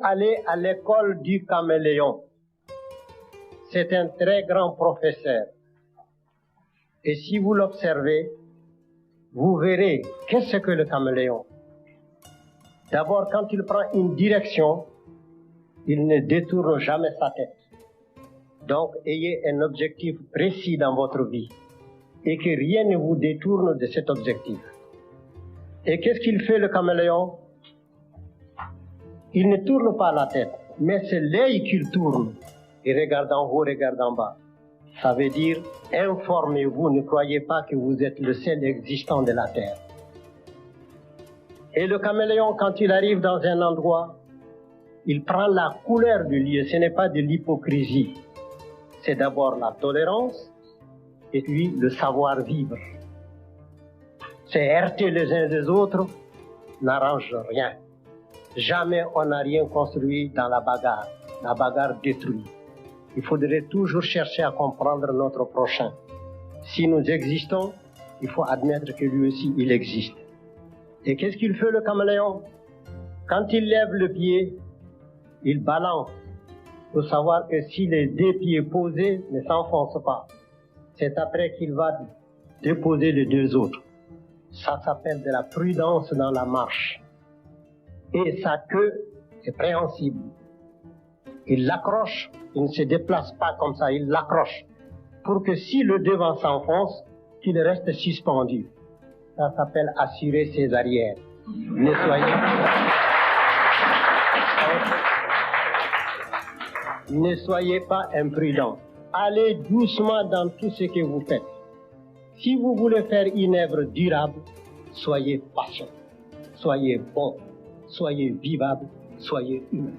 Allez à l'école du caméléon. C'est un très grand professeur. Et si vous l'observez, vous verrez qu'est-ce que le caméléon. D'abord, quand il prend une direction, il ne détourne jamais sa tête. Donc, ayez un objectif précis dans votre vie et que rien ne vous détourne de cet objectif. Et qu'est-ce qu'il fait le caméléon? Il ne tourne pas la tête, mais c'est l'œil qu'il tourne. Il regarde en haut, regarde en bas. Ça veut dire, informez-vous, ne croyez pas que vous êtes le seul existant de la Terre. Et le caméléon, quand il arrive dans un endroit, il prend la couleur du lieu. Ce n'est pas de l'hypocrisie. C'est d'abord la tolérance et puis le savoir-vivre. C'est heurter les uns des autres n'arrange rien. Jamais on n'a rien construit dans la bagarre. La bagarre détruit. Il faudrait toujours chercher à comprendre notre prochain. Si nous existons, il faut admettre que lui aussi, il existe. Et qu'est-ce qu'il fait le caméléon? Quand il lève le pied, il balance. Il faut savoir que si les deux pieds posés ne s'enfoncent pas, c'est après qu'il va déposer les deux autres. Ça s'appelle de la prudence dans la marche. Et sa queue est préhensible. Il l'accroche, il ne se déplace pas comme ça, il l'accroche. Pour que si le devant s'enfonce, qu'il reste suspendu. Ça s'appelle assurer ses arrières. Ne soyez pas imprudent. Allez doucement dans tout ce que vous faites. Si vous voulez faire une œuvre durable, soyez patient, soyez bon, soyez vivable, soyez humain.